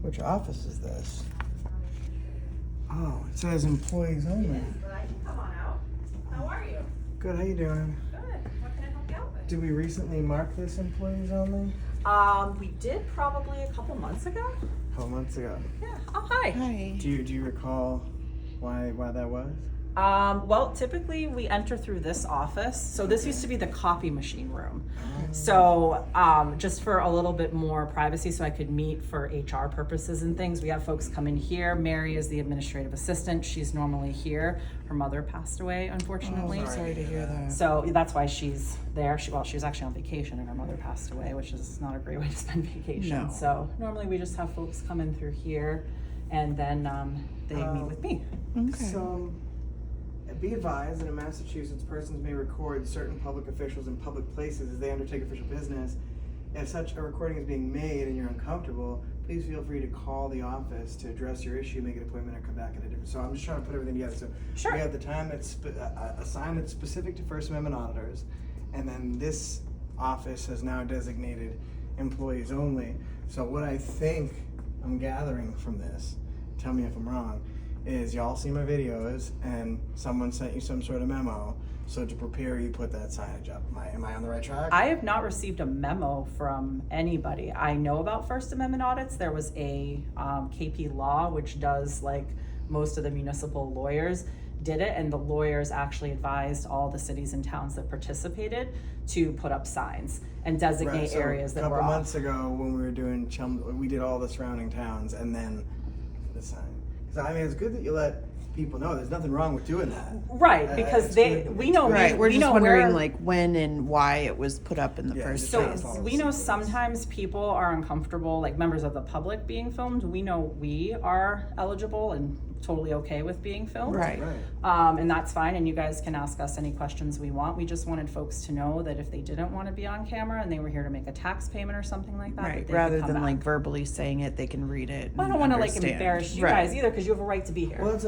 Which office is this? Oh, it says employees only. But I can come on out. How are you? Good, how you doing? Good. What can I help you out with? Did we recently mark this employees only? We did probably a couple months ago. A couple months ago. Yeah. Oh, hi. Hi. Do you recall why that was? Well, typically we enter through this office. So this used to be the copy machine room. So just for a little bit more privacy, so I could meet for HR purposes and things, we have folks come in here. Mary is the administrative assistant. She's normally here. Her mother passed away, unfortunately. Oh, sorry to hear that. So that's why she's there. She was actually on vacation and her mother passed away, which is not a great way to spend vacation. No. So normally we just have folks come in through here and then they meet with me. Okay. So, be advised that in Massachusetts, persons may record certain public officials in public places as they undertake official business. If such a recording is being made and you're uncomfortable, please feel free to call the office to address your issue, make an appointment, or come back at a different. So I'm just trying to put everything together. So Sure. we have the time that's assigned that's specific to First Amendment auditors, and then this office has now designated employees only. So what I think I'm gathering from this, tell me if I'm wrong, is y'all see my videos and someone sent you some sort of memo, so to prepare you put that signage up. Am I on the right track? I have not received a memo from anybody. I know about First Amendment audits. There was a KP Law, which does like most of the municipal lawyers did it, and the lawyers actually advised all the cities and towns that participated to put up signs and designate Right, so areas that were a couple off. months ago when we were doing we did all the surrounding towns and then the sign. Because I mean, it's good that you let people know there's nothing wrong with doing that. Right, because it's they good. we know Right, we're we just know wondering where, like when and why it was put up in the Yeah, first just So trying to place. follow we the know sequence. sometimes people are uncomfortable, like members of the public being filmed. We know we are eligible and totally okay with being filmed. Right. And that's fine, and you guys can ask us any questions we want. We just wanted folks to know that if they didn't want to be on camera and they were here to make a tax payment or something like that, that Right, they rather could come than back. like verbally saying it, they can read it. I and don't want to like understand. embarrass you Right. guys either, because you have a right to be here. Well,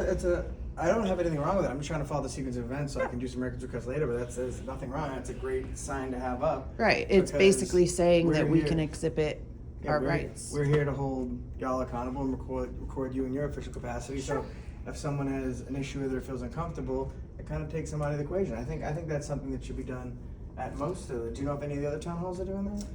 I don't have anything wrong with it. I'm just trying to follow the sequence of events so I can do some records requests later, but there's nothing wrong. It's a great sign to have up. Right, it's because basically saying that we're we here- can exhibit Yeah, our we're, rights. We're here to hold y'all accountable and record you in your official capacity. So if someone has an issue with it or feels uncomfortable, it kind of takes them out of the equation. I think that's something that should be done at most of the. Do you know if any of the other town halls are doing that?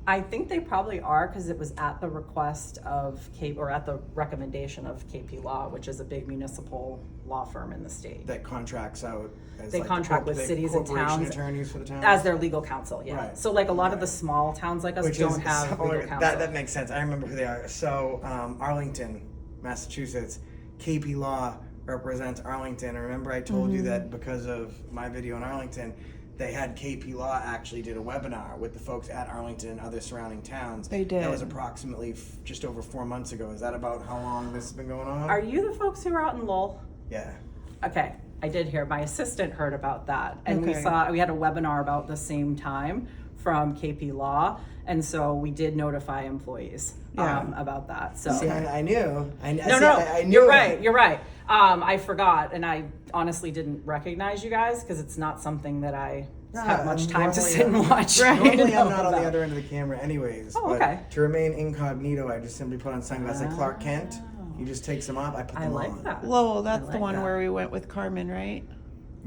I think they probably are, because it was at the request of or at the recommendation of KP Law, which is a big municipal law firm in the state. That contracts out. As They like contract with the cities and corporation towns attorneys for the towns. As their legal counsel, yeah. Right. So like a lot of the Right. small towns like us Which don't is, have so, legal counsel. that makes sense. I remember who they are. So Arlington, Massachusetts, KP Law represents Arlington. I remember I told you that because of my video in Arlington, they had KP Law actually did a webinar with the folks at Arlington and other surrounding towns. They did. That was approximately just over 4 months ago. Is that about how long this has been going on? Are you the folks who are out in Lowell? Yeah. Okay, I did hear. My assistant heard about that, and Okay. we had a webinar about the same time from KP Law, and so we did notify employees about that. So See, I knew. I knew. I knew. You're right. I forgot, and I honestly didn't recognize you guys because it's not something that I have much time to normally sit and watch. Normally, know I'm not on about. the other end of the camera, anyways. Oh, but okay. to remain incognito, I just simply put on sunglasses like Clark Kent. He just takes them off. I put them I like on. that. Lowell, that's I the like one that. where we went with Carmen, right?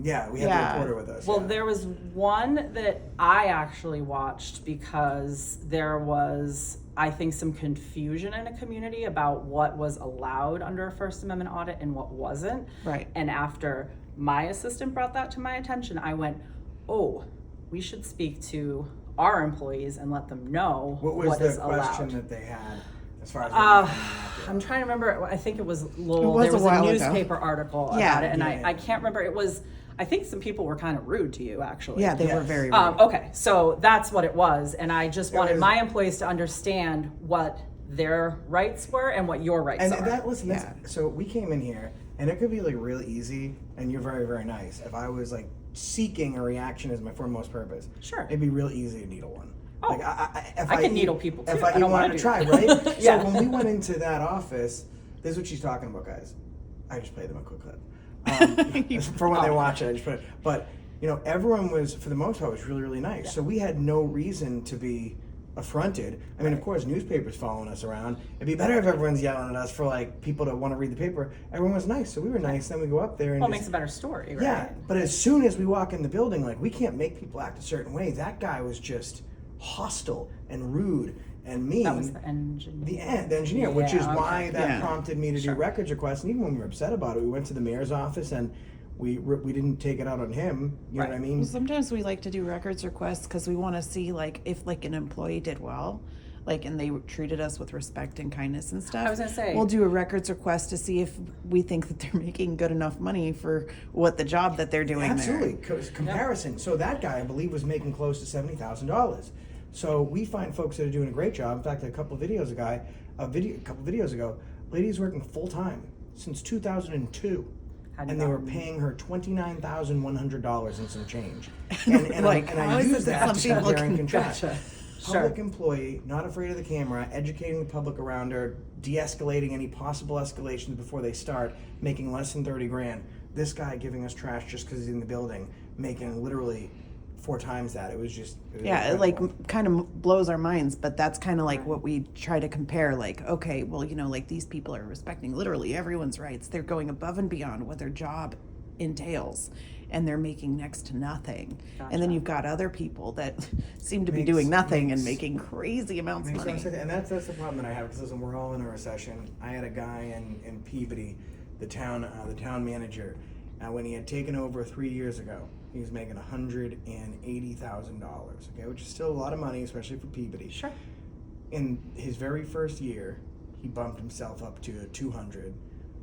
Yeah, we had the Yeah. reporter with us. Well, yeah. there was one that I actually watched because there was, I think, some confusion in a community about what was allowed under a First Amendment audit and what wasn't. Right. And after my assistant brought that to my attention, I went, oh, we should speak to our employees and let them know What was is the question allowed. that they had as far as? I'm trying to remember. I think it was Lowell. was There was a while a ago. newspaper article Yeah. about it, and Yeah. I can't remember. It was. I think some people were kind of rude to you, actually. Yeah, they were Yes. very rude. Okay, so that's what it was, and I just wanted was- my employees to understand what their rights were and what your rights And are. that, listen, Yeah. so we came in here, and it could be like really easy, and you're very, very nice. If I was like seeking a reaction as my foremost purpose, Sure. it'd be real easy to needle one. Oh, Like if I can needle people, too. If I I don't wanted wanna to do try, that. right? Yeah. So when we went into that office, this is what she's talking about, guys. I just played them a quick clip. For when they watch it, I just put it. But you know, everyone was, for the most part, was really, really nice. So we had no reason to be affronted. I mean, of course, newspapers following us around. It'd be better if everyone's yelling at us for like people to want to read the paper. Everyone was nice, so we were nice. Then we go up there and well, it just- makes a better story, right? yeah. But as soon as we walk in the building, like we can't make people act a certain way. That guy was just hostile and rude and mean. That was the engineer. The engineer, which is Yeah, why okay. that Yeah. prompted me to Sure. do records requests. And even when we were upset about it, we went to the mayor's office and we didn't take it out on him. You know what I Right. mean? Well, sometimes we like to do records requests because we want to see like if like an employee did well, like and they treated us with respect and kindness and stuff. I was gonna say- we'll do a records request to see if we think that they're making good enough money for what the job that they're doing. Absolutely. There. Comparison. So that guy, I believe, was making close to $70,000. So we find folks that are doing a great job. In fact, a couple videos ago, lady's working full time since 2002. Hadn't And they were gotten- paying her $29,100 and some change. And Like, I how is use it that that some to people compare and can- contrast. Gotcha. Public Sure. employee, not afraid of the camera, educating the public around her, de-escalating any possible escalations before they start, making less than 30 grand. This guy giving us trash just because he's in the building, making literally 4 times that. It was Yeah, it like incredible. kind of blows our minds, but that's kind of like what we try to compare. Like, okay, well, you know, like these people are respecting literally everyone's rights. They're going above and beyond what their job entails, and they're making next to nothing. And then Gotcha. you've got other people that seem to be Makes- doing nothing and makes- making crazy amounts of Makes money. sense. And that's the problem that I have, because listen, we're all in a recession. I had a guy in Peabody, the town manager, when he had taken over 3 years ago. He was making $180,000, okay, which is still a lot of money, especially for Peabody. Sure. In his very first year, he bumped himself up to 200.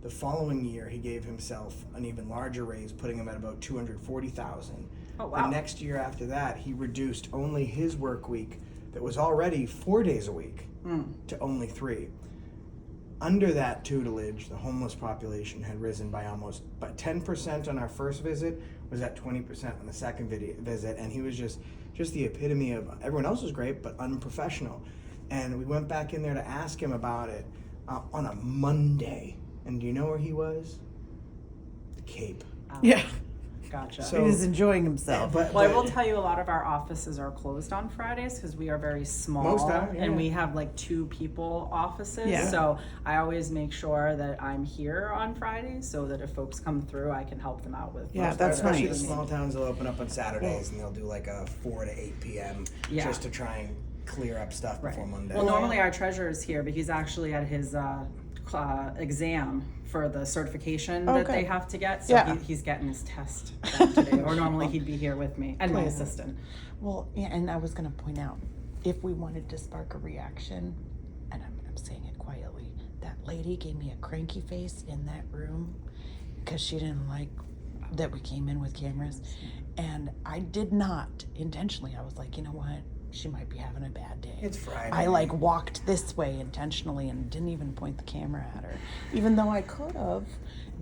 The following year, he gave himself an even larger raise, putting him at about 240,000. Oh, wow. The next year after that, he reduced only his work week that was already 4 days a week to only 3. Under that tutelage, the homeless population had risen by 10% on our first visit, was at 20% on the second visit, and he was just the epitome of, everyone else was great, but unprofessional. And we went back in there to ask him about it on a Monday. And do you know where he was? The Cape. Yeah, Gotcha. So- he was enjoying himself. But, Well, I will tell you, a lot of our offices are closed on Fridays because we are very small, Most are, yeah. and we have like 2 people offices. Yeah. So I always make sure that I'm here on Fridays so that if folks come through, I can help them out with. Yeah, most that's of their Especially nice. the small towns will open up on Saturdays and they'll do like a 4 to 8 p.m. Yeah. just to try and clear up stuff before Monday. Well, normally our treasurer is here, but he's actually at his exam for the certification that Okay. they have to get. So Yeah. he's getting his test done today. Or normally he'd be here with me and my assistant. Well, yeah, and I was going to point out, if we wanted to spark a reaction, and I'm saying it quietly, that lady gave me a cranky face in that room because she didn't like that we came in with cameras. And I did not intentionally. I was like, you know what? She might be having a bad day. It's Friday. I like walked this way intentionally and didn't even point the camera at her, even though I could have.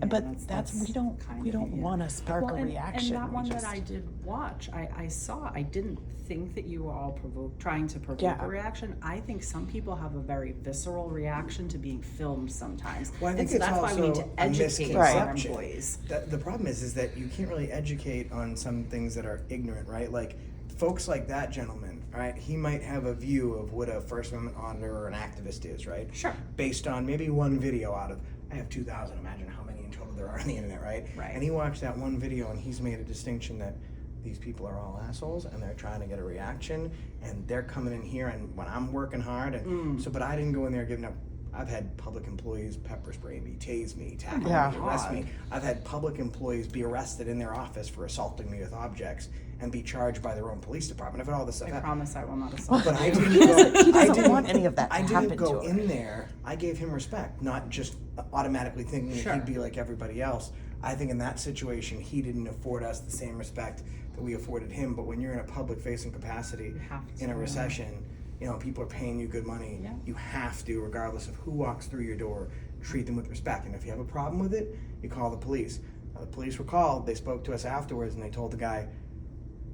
But that's we don't want to spark a reaction. And that We one just- that I did watch, I saw. I didn't think that you were all trying to provoke Yeah. a reaction. I think some people have a very visceral reaction to being filmed sometimes. Well, I think and so it's that's why we need also to a educate our misconception. employees. The problem is that you can't really educate on some things that are ignorant, right? Like folks like that gentleman, right? He might have a view of what a First Amendment auditor or an activist is, right? Sure. Based on maybe one video out of, I have 2,000, imagine how many in total there are on the internet, right? Right. And he watched that one video and he's made a distinction that these people are all assholes and they're trying to get a reaction and they're coming in here and when I'm working hard and but I didn't go in there giving up. I've had public employees pepper spray me, tase me, tackle Yeah. me, arrest God. me. I've had public employees be arrested in their office for assaulting me with objects and be charged by their own police department. I've had all this stuff I happen. promise I will not assault But I you. didn't He go. doesn't- he I doesn't didn't want any of that to I happen didn't to go him. in there. I gave him respect, not just automatically thinking that Sure. he'd be like everybody else. I think in that situation, he didn't afford us the same respect that we afforded him. But when you're in a public-facing capacity have to. in a recession, you know, people are paying you good money. Yeah. You have to, regardless of who walks through your door, treat them with respect. And if you have a problem with it, you call the police. Now, the police were called. They spoke to us afterwards, and they told the guy,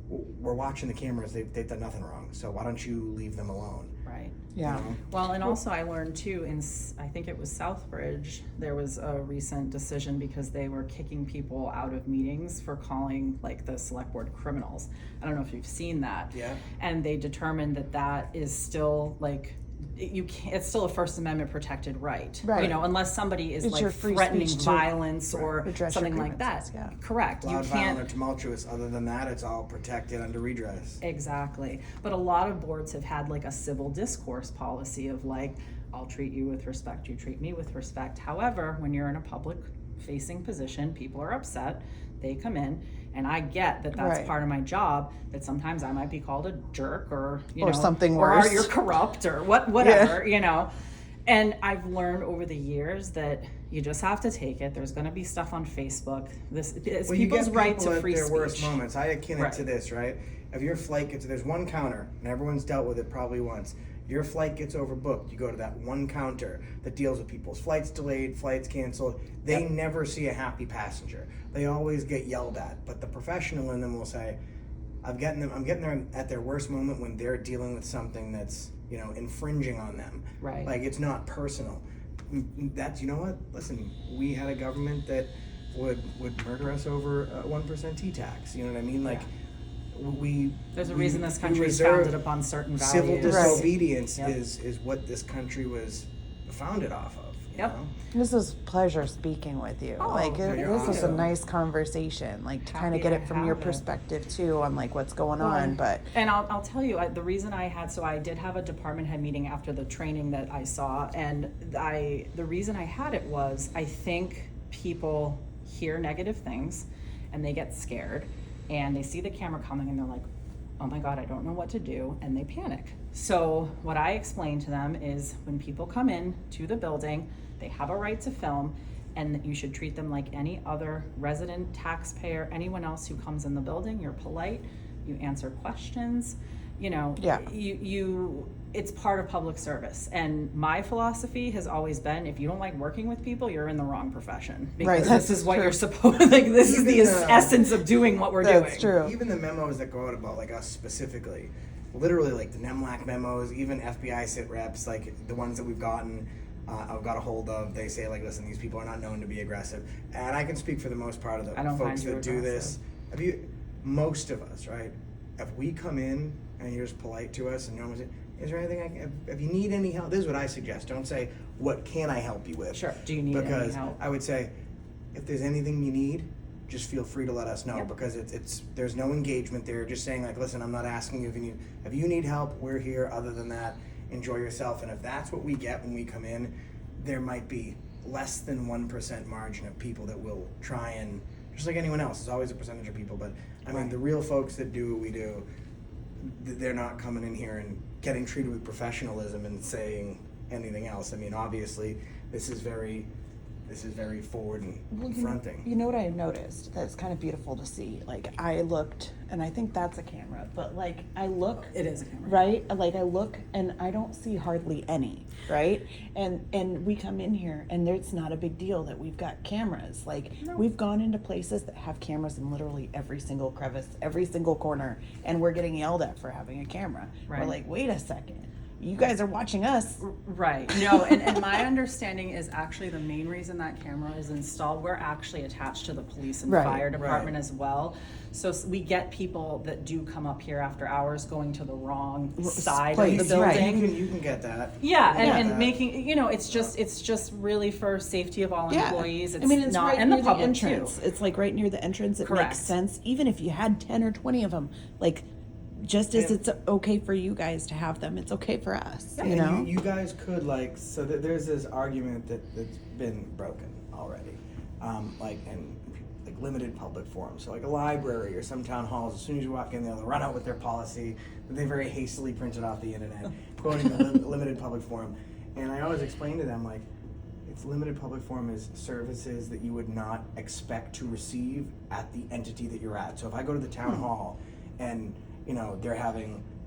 "We're watching the cameras. They've done nothing wrong. So why don't you leave them alone?" Right. Yeah. You know? Well, and also I learned too I think it was Southbridge, there was a recent decision because they were kicking people out of meetings for calling like the select board criminals. I don't know if you've seen that. Yeah. And they determined that that is still like, you can't, it's still a First Amendment protected right. Right. You know, unless somebody is It's your like free threatening speech to violence or redress your something like that. grievances, yeah. Correct. You Loud, violent, or can't. tumultuous. Other than that, it's all protected under redress. Exactly. But a lot of boards have had like a civil discourse policy of like, I'll treat you with respect, you treat me with respect. However, when you're in a public facing position, people are upset, they come in, and I get that that's Right. part of my job, that sometimes I might be called a jerk or, you Or know, something or worse. you're corrupt or whatever, you know. And I've learned over the years that you just have to take it. There's going to be stuff on Facebook. This it's Well, you people's get right people to at free their speech. worst moments. I akin it Right. to this, right? If your flight gets, there's one counter, and everyone's dealt with it probably once. Your flight gets overbooked. You go to that one counter that deals with people's flights delayed, flights canceled. They never see a happy passenger. They always get yelled at. But the professional in them will say, I'm getting them at their worst moment when they're dealing with something that's, you know, infringing on them. Right. Like, it's not personal. That's, you know what? Listen, we had a government that would murder us over a 1% T-tax. You know what I mean? Like, There's a reason this we country is reserve founded upon certain civil values. Right. disobedience Yep. is what this country was founded off of. You Yep. know? This was pleasure speaking with you. Oh, like you're this was a awesome. nice conversation. Like to kind Happy of get to it from your have it. perspective too on like what's going on. But And I'll tell you, the reason I had, so I did have a department head meeting after the training that I saw, and the reason I had it was, I think people hear negative things, and they get scared, and they see the camera coming, and they're like, oh my God, I don't know what to do, and they panic. So what I explain to them is when people come in to the building, they have a right to film, and that you should treat them like any other resident, taxpayer, anyone else who comes in the building. You're polite, you answer questions, you know, Yeah. it's part of public service. And my philosophy has always been, if you don't like working with people, you're in the wrong profession. Right, Because that's this is what true. you're supposed, like, this is the Even, essence of doing what we're doing. that's true. Even the memos that go out about like us specifically, literally like the NEMLAC memos, even FBI sit reps, like the ones that we've gotten, I've got a hold of, they say like, listen, these people are not known to be aggressive. And I can speak for the most part of the I don't folks find you that do this. Most of us, right? If we come in and you're just polite to us and no one's, is there anything if you need any help, this is what I suggest. Don't say, what can I help you with? Sure. Do you need any Because help? I would say, if there's anything you need, just feel free to let us know. Yep. Because it's there's no engagement there. Just saying like, listen, I'm not asking you if you need help, we're here. Other than that, enjoy yourself. And if that's what we get when we come in, there might be less than 1% margin of people that will try and, just like anyone else, there's always a percentage of people. But I mean, Right. the real folks that do what we do, they're not coming in here and getting treated with professionalism and saying anything else. I mean, obviously, this is very forward and confronting. You know what I noticed? That's kind of beautiful to see. Like I looked, and I think that's a camera, but like I look, It is a camera. right? Like I look, and I don't see hardly any, right? And we come in here, and it's not a big deal that we've got cameras. Like we've gone into places that have cameras in literally every single crevice, every single corner, and we're getting yelled at for having a camera. We're Right. like, wait a second. you guys are watching us. Right. No, and my understanding is actually the main reason that camera is installed, we're actually attached to the police and Right. fire department Right. as well. So we get people that do come up here after hours going to the wrong side place, of the right. building. You can get that. Yeah, You can get and that. making, it's just really for safety of all employees. It's I mean, it's not, right and the near public entrance. too. It's like right near the entrance. It Correct. makes sense. Even if you had 10 or 20 of them, like, just as And- it's okay for you guys to have them, it's okay for us, you And know? you guys could there's this argument that's been broken already, like limited public forums. So like a library or some town halls, as soon as you walk in, they'll run out with their policy that they very hastily printed off the internet, quoting a limited public forum. And I always explain to them, like, it's limited public forum is services that you would not expect to receive at the entity that you're at. So if I go to the town hall and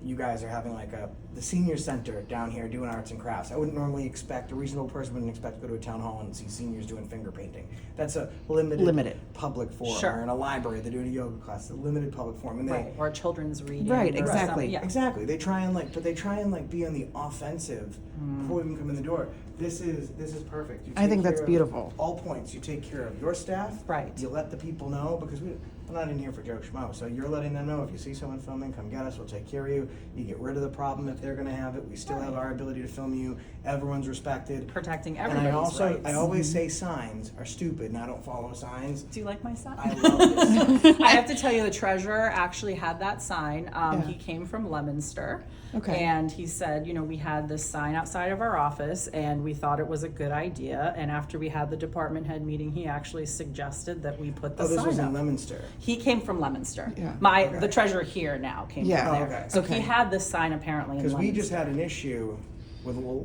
you guys are having like the senior center down here doing arts and crafts. I wouldn't normally expect, a reasonable person wouldn't expect to go to a town hall and see seniors doing finger painting. That's a limited public forum. Sure. Or in a library, they're doing a yoga class, a limited public forum. And Right, or children's reading. Right, or exactly. something, yeah. Exactly. They try and be on the offensive before we even come in the door. This is perfect. You I take think that's care of beautiful. all points. You take care of your staff. Right. You let the people know, because we're not in here for Joe Schmo. So you're letting them know if you see someone filming, come get us. We'll take care of you. You get rid of the problem if they're going to have it. We still have our ability to film you. Everyone's respected. Protecting And everybody's rights. I always say signs are stupid, and I don't follow signs. Do you like my sign? I love this. I have to tell you, the treasurer actually had that sign. Yeah. He came from Leominster. Okay. And he said, we had this sign outside of our office and we thought it was a good idea. And after we had the department head meeting, he actually suggested that we put the Oh, this was sign in up. Leominster. He came from Leominster. Yeah. The treasurer here now came Yeah. from there. Oh, okay. So Okay. he had this sign apparently in Because Leominster. we just had an issue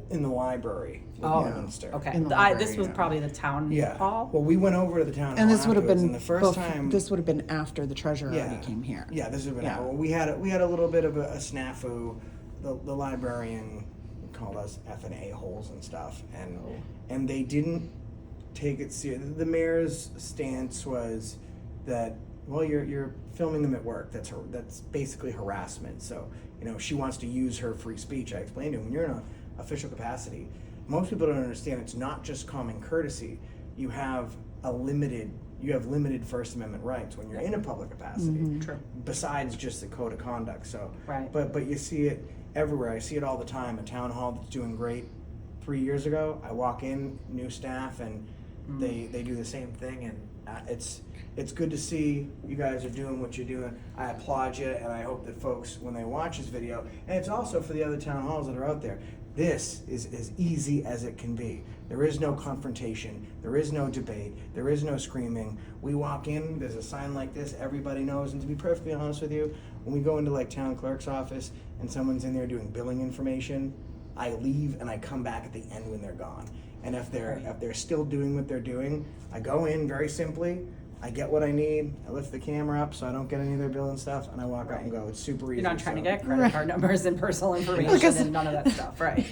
in the library with Oh, Leominster. Okay. In the This was library, probably the town Yeah. hall. Well, we went over to the town And hall this would have afterwards, been and the first time. This would have been after the treasurer already came here. Yeah, this would have been. Yeah. Well, we had a little bit of a snafu. The librarian called us effing a-holes and stuff, and they didn't take it serious. The mayor's stance was that, well, you're filming them at work. That's basically harassment. So she wants to use her free speech. I explained to him, when you're in an official capacity, most people don't understand it's not just common courtesy. You have limited First Amendment rights when you're in a public capacity. True. Besides just the code of conduct. So, Right. But you see it everywhere. I see it all the time. A town hall that's doing great. 3 years ago, I walk in, new staff, and they do the same thing, and it's good to see you guys are doing what you're doing. I applaud you, and I hope that folks, when they watch this video, and it's also for the other town halls that are out there, this is as easy as it can be. There is no confrontation, there is no debate, there is no screaming. We walk in, there's a sign like this, everybody knows, and to be perfectly honest with you, when we go into like town clerk's office and someone's in there doing billing information, I leave and I come back at the end when they're gone. And if they're still doing what they're doing, I go in very simply, I get what I need, I lift the camera up so I don't get any of their billing stuff, and I walk out and go. It's super easy. You're not trying to so- get credit card numbers and personal information Because- and none of that stuff, right?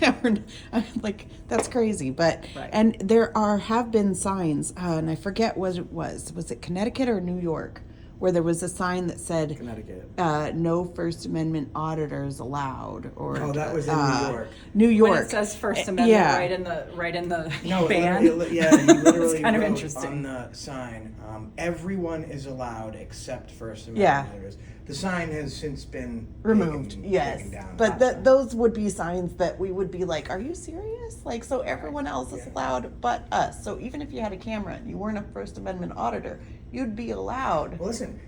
I'm like, that's crazy. But Right. and there have been signs, and I forget what it was. Was it Connecticut or New York, where there was a sign that said Connecticut. no First Amendment auditors allowed, or Oh, that was in New York. New York. When it says First Amendment yeah. right in the No, ban. you literally It's kind of wrote interesting. on the sign, everyone is allowed except First Yeah. Amendment auditors. The sign has since been Removed, taken yes, down. but those would be signs that we would be like, "Are you serious?" Like, so everyone else is Yeah. allowed but us. So even if you had a camera and you weren't a First Amendment auditor, you'd be allowed. Well, listen,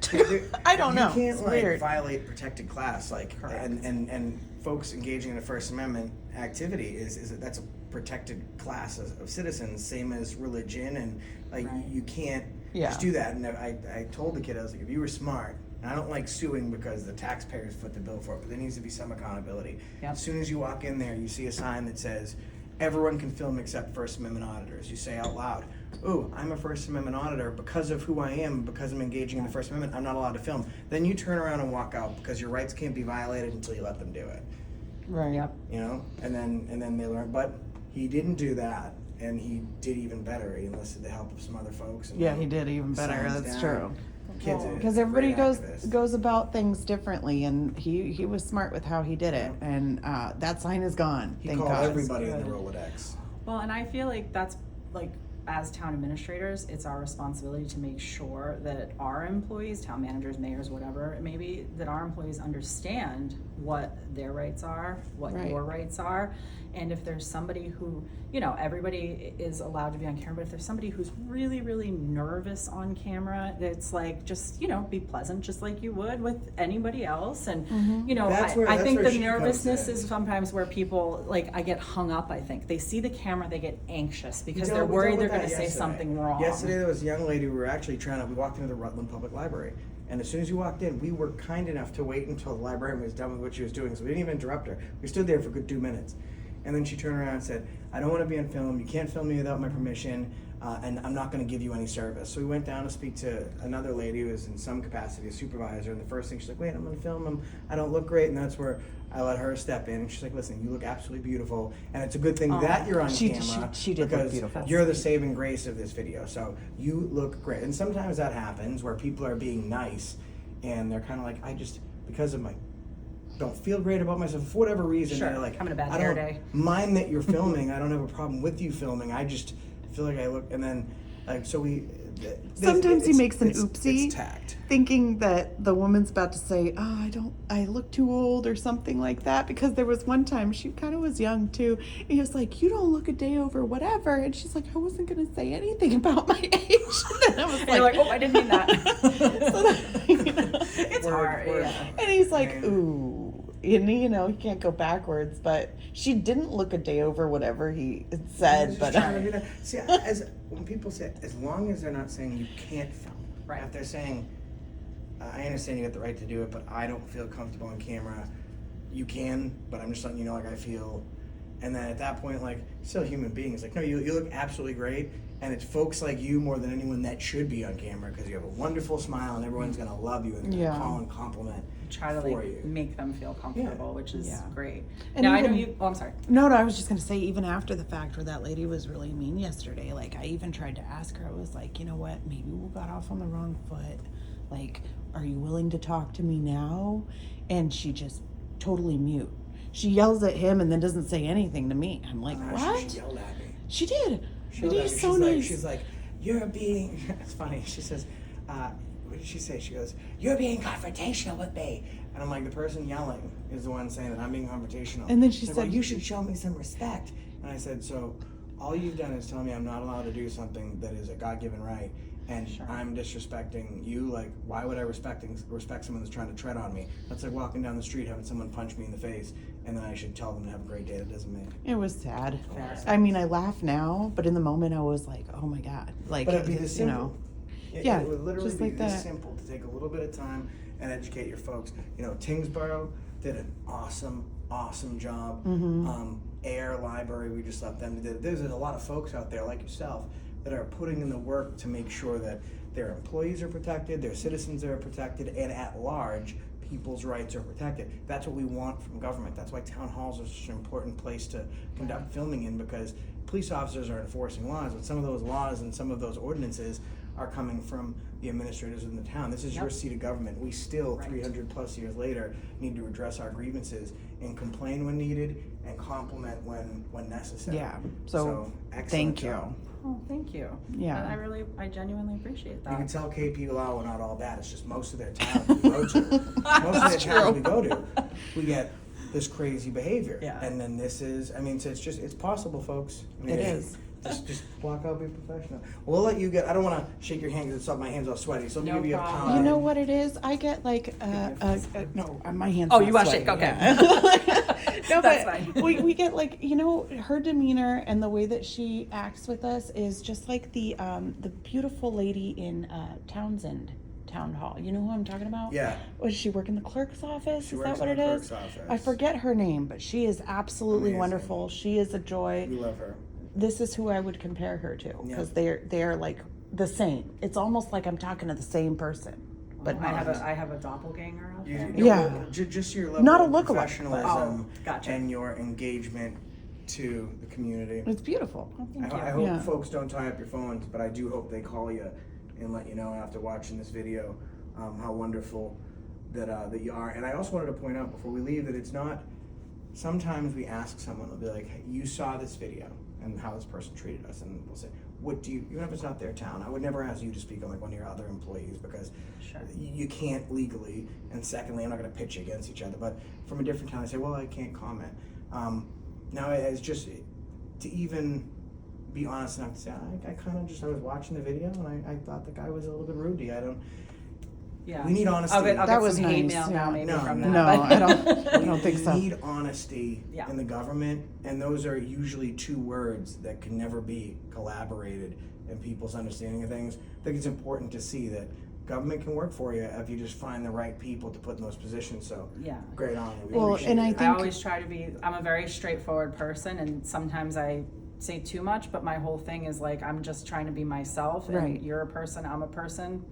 I don't know. You can't It's like weird. violate protected class, like, and folks engaging in a First Amendment activity is that's a protected class of citizens, same as religion, and like Right. you can't Yeah. just do that. And I told the kid, I was like, if you were smart. And I don't like suing because the taxpayers foot the bill for it, but there needs to be some accountability. Yep. As soon as you walk in there, you see a sign that says, everyone can film except First Amendment auditors. You say out loud, ooh, I'm a First Amendment auditor because of who I am, because I'm engaging in the First Amendment, I'm not allowed to film. Then you turn around and walk out because your rights can't be violated until you let them do it. Right. Yep. And then they learn. But he didn't do that, and he did even better. He enlisted the help of some other folks. And Yeah, he did even better. signs That's down. true. kid's Because a everybody great activist. goes about things differently, and he was smart with how he did it, and that sign is gone. He thank called God. everybody in the Rolodex. Well, and I feel like that's like, as town administrators, it's our responsibility to make sure that our employees, town managers, mayors, whatever it may be, that our employees understand what their rights are, what Right. your rights are. And if there's somebody who, you know, everybody is allowed to be on camera, but if there's somebody who's really, really nervous on camera, it's like, just, you know, be pleasant, just like you would with anybody else. And, you know, That's I where think the she comes nervousness in. is sometimes where people, like, I get hung up, I think. They see the camera, they get anxious because We they're dealt worried with they're that gonna say yesterday. something wrong. Yesterday there was a young lady, we were actually we walked into the Rutland Public Library. And as soon as we walked in, we were kind enough to wait until the librarian was done with what she was doing. So we didn't even interrupt her. We stood there for a good 2 minutes. And then she turned around and said, I don't want to be on film. You can't film me without my permission. And I'm not going to give you any service. So we went down to speak to another lady who was in some capacity a supervisor. And the first thing she's like, wait, I'm going to film him. I don't look great. And that's where I let her step in. And she's like, listen, you look absolutely beautiful. And it's a good thing that you're on camera. She did look because beautiful. you're the saving grace of this video. So you look great. And sometimes that happens where people are being nice and they're kind of like, because of my don't feel great about myself for whatever reason. Sure, They're like, having a bad I hair don't day. mind that you're filming. I don't have a problem with you filming. I just feel like I look, and then like so we. Sometimes he makes an oopsie. It's tact. Thinking that the woman's about to say, "Oh, I look too old" or something like that. Because there was one time she kind of was young too. And he was like, "You don't look a day over whatever," and she's like, "I wasn't gonna say anything about my age." And I was And you're like, oh, I didn't mean that. It's Word, hard, word. yeah. And he's like, Man. ooh. And you know, he can't go backwards, but she didn't look a day over whatever he had I said. was But just trying to do that. See, when people say, as long as they're not saying you can't film, Right. If they're saying, I understand you got the right to do it, but I don't feel comfortable on camera. You can, but I'm just letting you know, like I feel. And then at that point, like, still a human being. It's like, no, you look absolutely great. And it's folks like you more than anyone that should be on camera because you have a wonderful smile and everyone's gonna love you and gonna Yeah. call and compliment Try to for like you. make them feel comfortable, Yeah. which is Yeah. great. And Now I know even- you. Oh, I'm sorry. no, I was just gonna say, even after the fact where that lady was really mean yesterday, like I even tried to ask her, I was like, you know what, maybe we got off on the wrong foot. Like, are you willing to talk to me now? And she just totally mute. She yells at him and then doesn't say anything to me. I'm like, what? She yelled at me. She did. She It yelled at is me. so she's nice. Like, she's like, you're being. It's funny. She says, what did she say? She goes, you're being confrontational with me. And I'm like, the person yelling is the one saying that I'm being confrontational. And then she She's like, well, said- you should show me some respect. And I said, so all you've done is tell me I'm not allowed to do something that is a God-given right. And Sure. I'm disrespecting you. Like, why would I respect someone that's trying to tread on me? That's like walking down the street having someone punch me in the face, and then I should tell them to have a great day. That doesn't make. It was sad. Fair. I mean, I laugh now, but in the moment I was like, oh my God. Like, But it'd be this you simple. know. It, Yeah, it would literally just be like this that. simple to take a little bit of time and educate your folks. You know, Tingsboro did an awesome job. Mm-hmm. Air Library, we just let them do it. There's a lot of folks out there like yourself that are putting in the work to make sure that their employees are protected, their citizens are protected, and at large, people's rights are protected. That's what we want from government. That's why town halls are such an important place to conduct filming in, because police officers are enforcing laws, but some of those laws and some of those ordinances are coming from the administrators in the town. This is your Yep. seat of government. We still, Right. 300 plus years later, need to address our grievances and complain when needed and compliment when necessary. Yeah. So, excellent thank you. job. Oh, thank you. Yeah. And I genuinely appreciate You can that. tell KPLL we're not all bad. It's just most of their towns we go to. Most of the towns we go to, we get this crazy behavior. Yeah. And then this is, I mean, so it's possible, folks. I mean, It is. Just walk out, be professional. We'll let you get, I don't want to shake your hand because my hands all sweaty. So let me No give you a problem. pound. You know what it is? I get like no, my hands. Oh, not you wanna sweaty, shake? Okay. yeah. No, That's but fine. we get like, you know, her demeanor and the way that she acts with us is just like the beautiful lady in Townsend Town Hall. You know who I'm talking about? Yeah. Does she work in the clerk's office? She Is works that what in it the is? clerk's office. I forget her name, but she is absolutely Amazing. wonderful. She is a joy. We love her. This is who I would compare her to Yeah. because they're like the same. It's almost like I'm talking to the same person, but I not. have a doppelganger out You- there. you- Yeah. Just your level Not a of lookalike, but- professionalism Oh, gotcha. and your engagement to the community. It's beautiful. Oh, thank you. I hope Yeah. folks don't tie up your phones, but I do hope they call you and let you know after watching this video how wonderful that you are. And I also wanted to point out before we leave that it's not, sometimes we ask someone, they'll be like, hey, you saw this video and how this person treated us, and we'll say, what do you, even if it's not their town, I would never ask you to speak on like one of your other employees, because Sure. you can't legally, and secondly, I'm not gonna pitch against each other, but from a different town, I say, well, I can't comment. Now it's just to even be honest enough to say, I kind of just, I was watching the video and I thought the guy was a little bit rude to you. I don't, Yeah. we need honesty. I'll get That was some hate nice, mail yeah. now maybe No, from no. that. No, but- I don't think so. We need honesty Yeah. in the government, and those are usually two words that can never be collaborated in people's understanding of things. I think it's important to see that government can work for you if you just find the right people to put in those positions. So Yeah. great on you. We Well, appreciate and I it. think- I always try to be, I'm a very straightforward person, and sometimes I say too much, but my whole thing is like, I'm just trying to be myself, and Right. you're a person, I'm a person.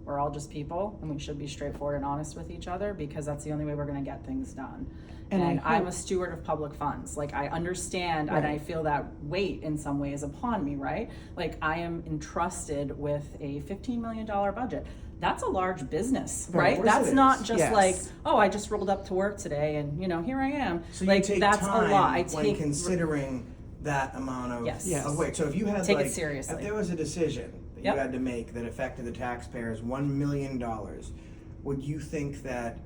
We're all just people, and we should be straightforward and honest with each other, because that's the only way we're gonna get things done. And And I I'm hope- a steward of public funds. Like, I understand and I Right. feel that weight in some ways upon me, right? Like, I am entrusted with a $15 million budget. That's a large business, Right. right? Of course That's it not is. just Yes. like, oh, I just rolled up to work today and, here I am. So like, you take that's time a lot. I when take considering that amount of, Yes. Yes. of weight. So if you had Take it like, seriously. if there was a decision that Yep. you had to make that affected the taxpayers $1 million, would you think that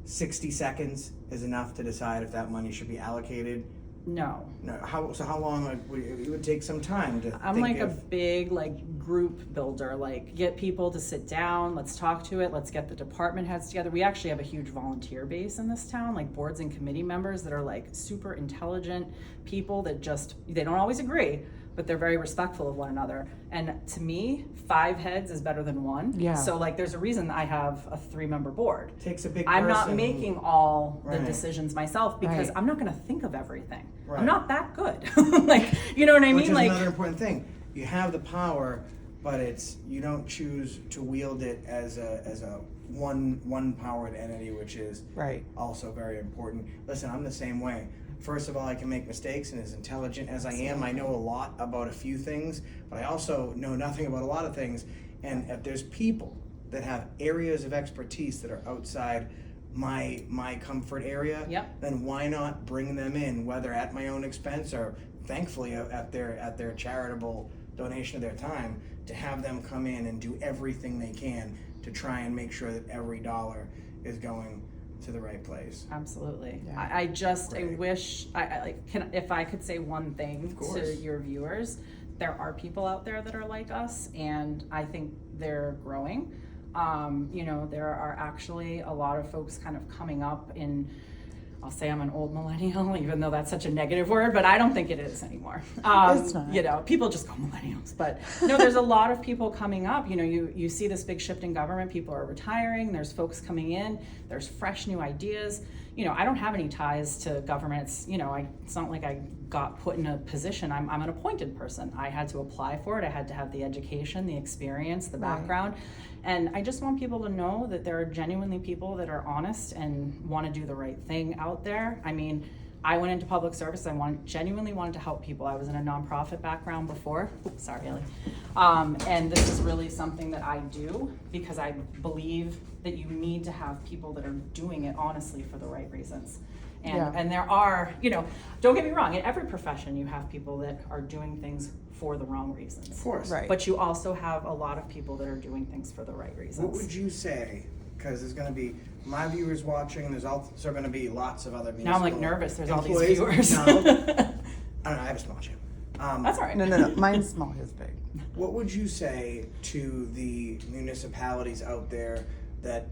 60 seconds is enough to decide if that money should be allocated? No. No. How long it would take some time to I'm think like a of, big group builder, like get people to sit down, let's talk to it, let's get the department heads together. We actually have a huge volunteer base in this town, like boards and committee members that are like super intelligent people that just, they don't always agree, but they're very respectful of one another. And to me, 5 heads is better than 1. Yeah. So like there's a reason I have a 3-member board. takes a big I'm not person- making all the Right. decisions myself because Right. I'm not gonna think of everything. Right. I'm not that good. Like, you know what I Which mean? is Like, another important thing. You have the power, but you don't choose to wield it as a one powered entity, which is Right. also very important. Listen, I'm the same way. First of all, I can make mistakes, and as intelligent as I am, I know a lot about a few things, but I also know nothing about a lot of things. And if there's people that have areas of expertise that are outside my comfort area, Yep. then why not bring them in, whether at my own expense or thankfully at their charitable donation of their time, to have them come in and do everything they can to try and make sure that every dollar is going to the right place. absolutely. Yeah. I just, I Great. wish, I like, if I could say one thing to course. your viewers, there are people out there that are like us, and I think they're growing. There are actually a lot of folks kind of coming up in, I'll say I'm an old millennial, even though that's such a negative word, but I don't think it is anymore. It's not. People just go millennials, but no, there's a lot of people coming up. You see this big shift in government. People are retiring. There's folks coming in. There's fresh new ideas. I don't have any ties to government. It's not like I got put in a position. I'm an appointed person. I had to apply for it. I had to have the education, the experience, the Right. background. And I just want people to know that there are genuinely people that are honest and want to do the right thing out there. I mean, I went into public service. I genuinely wanted to help people. I was in a nonprofit background before. Oops, sorry, Ellie. And this is really something that I do because I believe that you need to have people that are doing it honestly for the right reasons. Yeah. And there are, don't get me wrong, in every profession you have people that are doing things for the wrong reasons. Of course. Right. But you also have a lot of people that are doing things for the right reasons. What would you say? Because there's going to be my viewers watching, and there's also going to be lots of other Now I'm like municipal nervous. There's all these employees. viewers. No, I don't know. I have a small chip. That's all right. No. Mine's small, his big. What would you say to the municipalities out there that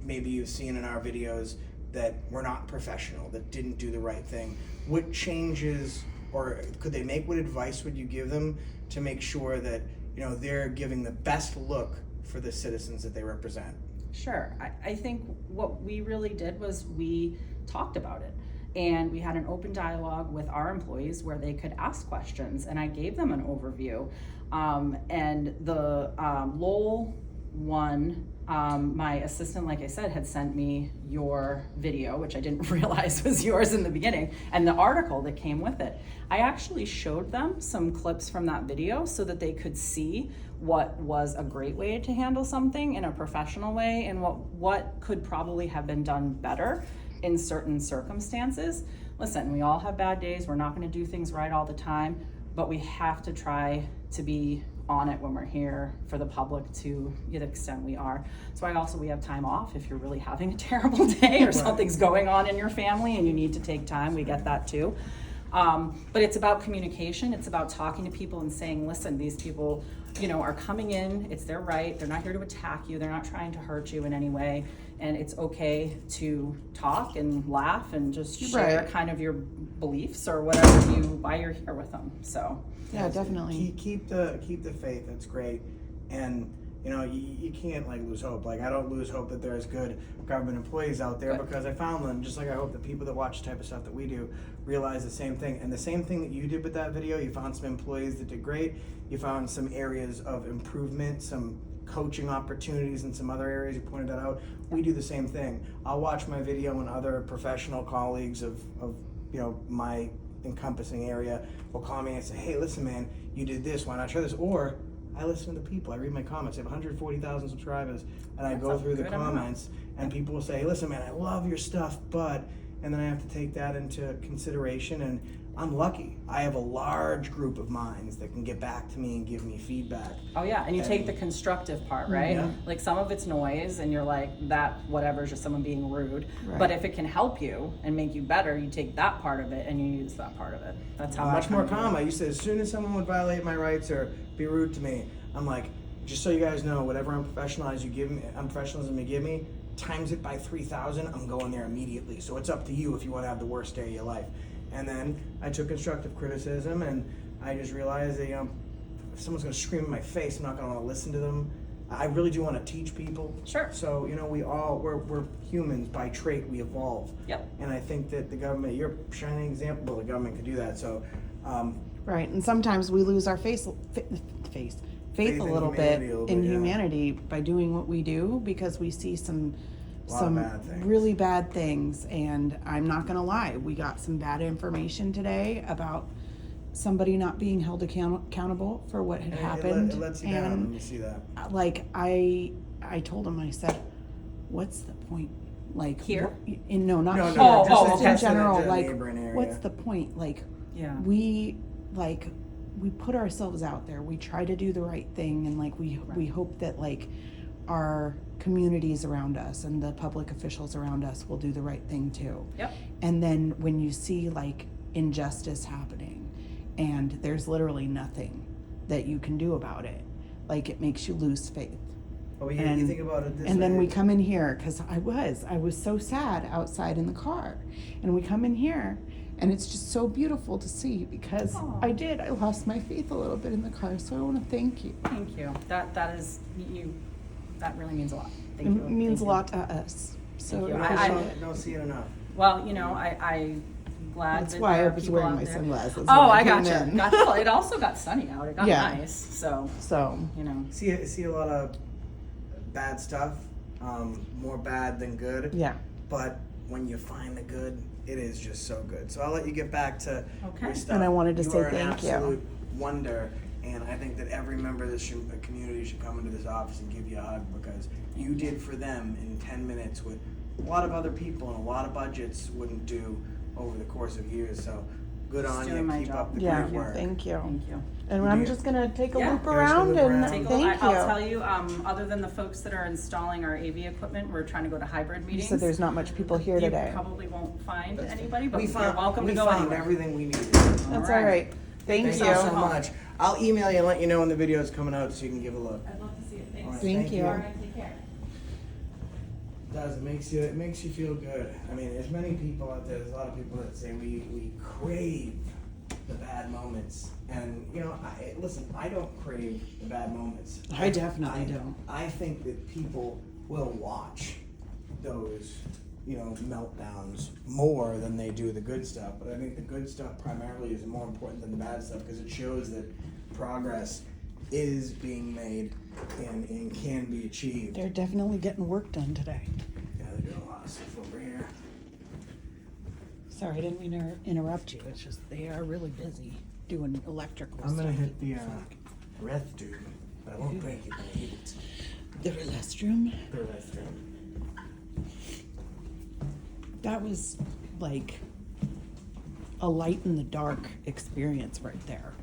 maybe you've seen in our videos that were not professional, that didn't do the right thing? What changes, or could they make, what advice would you give them to make sure that they're giving the best look for the citizens that they represent? Sure. I think what we really did was we talked about it. And we had an open dialogue with our employees where they could ask questions, and I gave them an overview. And the Lowell one my assistant, like I said, had sent me your video, which I didn't realize was yours in the beginning, and the article that came with it. I actually showed them some clips from that video so that they could see what was a great way to handle something in a professional way and what could probably have been done better in certain circumstances. Listen, we all have bad days. We're not going to do things right all the time, but we have to try to be on it when we're here for the public to the extent we are. So we have time off if you're really having a terrible day or something's going on in your family and you need to take time. We get that too. But it's about communication. It's about talking to people and saying, listen, these people, are coming in. It's their right. They're not here to attack you. They're not trying to hurt you in any way. And it's okay to talk and laugh and just share kind of your beliefs or whatever why you're here with them. So Yeah, definitely. Keep the faith. That's great. And you can't lose hope. I don't lose hope that there's good government employees out there because I found them, just like I hope that people that watch the type of stuff that we do realize the same thing. And the same thing that you did with that video, you found some employees that did great. You found some areas of improvement, some coaching opportunities in some other areas. You pointed that out. We do the same thing. I'll watch my video and other professional colleagues of my encompassing area will call me and say, hey, listen, man, you did this. Why not try this? Or I listen to the people. I read my comments. I have 140,000 subscribers, and I go through the comments, and people will say, listen, man, I love your stuff, but, and then I have to take that into consideration, and I'm lucky. I have a large group of minds that can get back to me and give me feedback. Oh yeah, and you take the constructive part, right? Yeah. Like some of it's noise and you're like, that whatever is just someone being rude. But if it can help you and make you better, you take that part of it and you use that part of it. That's how much more calm. I used to, as soon as someone would violate my rights or be rude to me, I'm like, just so you guys know, whatever unprofessionalism you give me, times it by 3,000, I'm going there immediately. So it's up to you if you want to have the worst day of your life. And then I took constructive criticism, and I just realized that, if someone's going to scream in my face, I'm not going to want to listen to them. I really do want to teach people. Sure. So, we're humans by trait, we evolve. Yep. And I think that the government, you're a shining example, well, the government could do that. So, Right, and sometimes we lose our faith a little bit in humanity by doing what we do because we see some really bad things. And I'm not gonna lie, we got some bad information today about somebody not being held accountable for what had happened. It lets you down when you see that. I told him, I said, what's the point? Here? No, not here. just in just general. in a neighboring area. What's the point? We put ourselves out there. We try to do the right thing, and we hope that our communities around us and the public officials around us will do the right thing too. Yep. And then when you see injustice happening and there's literally nothing that you can do about it, it makes you lose faith. Well, you think about it this way. And then we come in here, because I was so sad outside in the car, and we come in here and it's just so beautiful to see because I lost my faith a little bit in the car, so I want to thank you. Thank you. That is you. That really means a lot. Thank you. It means a lot to us. So I don't see it enough. Well, I'm glad that's that why there I are was people wearing out my there. sunglasses. Oh, I gotcha. Well, it also got sunny out. It got Yeah. nice. So See a lot of bad stuff, more bad than good. Yeah. But when you find the good, it is just so good. So I'll let you get back to your stuff. And I wanted to say are thank you. an absolute wonder, and I think that every member of this community should come into this office and give you a hug because you did for them in 10 minutes what a lot of other people and a lot of budgets wouldn't do over the course of years. So good on doing you. my Keep job. up the Yeah. great work. Thank you. Thank you. And I'm just gonna take a loop Yeah, around just a loop and around. Take a thank look. you. I'll tell you, other than the folks that are installing our AV equipment, we're trying to go to hybrid You meetings. said there's not much people here You today. probably won't find anybody, but We you're found, welcome we to go found anywhere. everything we needed. That's all right. Thank Thank you. you so much. I'll email you and let you know when the video is coming out so you can give a look. I'd love to see it. Thanks. All right, Thank you. All right, take care. It does. It makes you feel good. I mean, there's many people out there. There's a lot of people that say we crave the bad moments, and listen. I don't crave the bad moments. I definitely don't. I think that people will watch those meltdowns more than they do the good stuff. But I think the good stuff primarily is more important than the bad stuff because it shows that progress is being made and can be achieved. They're definitely getting work done today. Yeah, they're doing a lot of stuff over here. Sorry, I didn't mean to interrupt you. It's just they are really busy doing electrical I'm gonna stuff. hit the ref tube, but I won't break it. I hate it. The restroom. The ref tube. That was like a light in the dark experience right there.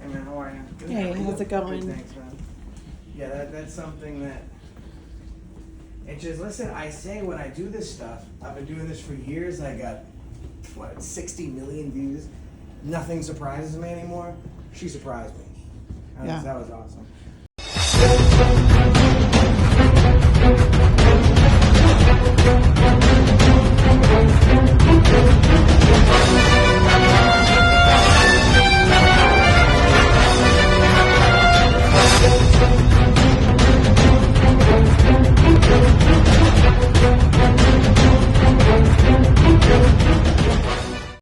Hey man, how are you? Good. Hey, how's it going? Good, thanks, man. Yeah, that's something that. It just listen. I say when I do this stuff, I've been doing this for years. I got 60 million views. Nothing surprises me anymore. She surprised me. Yeah. That was awesome.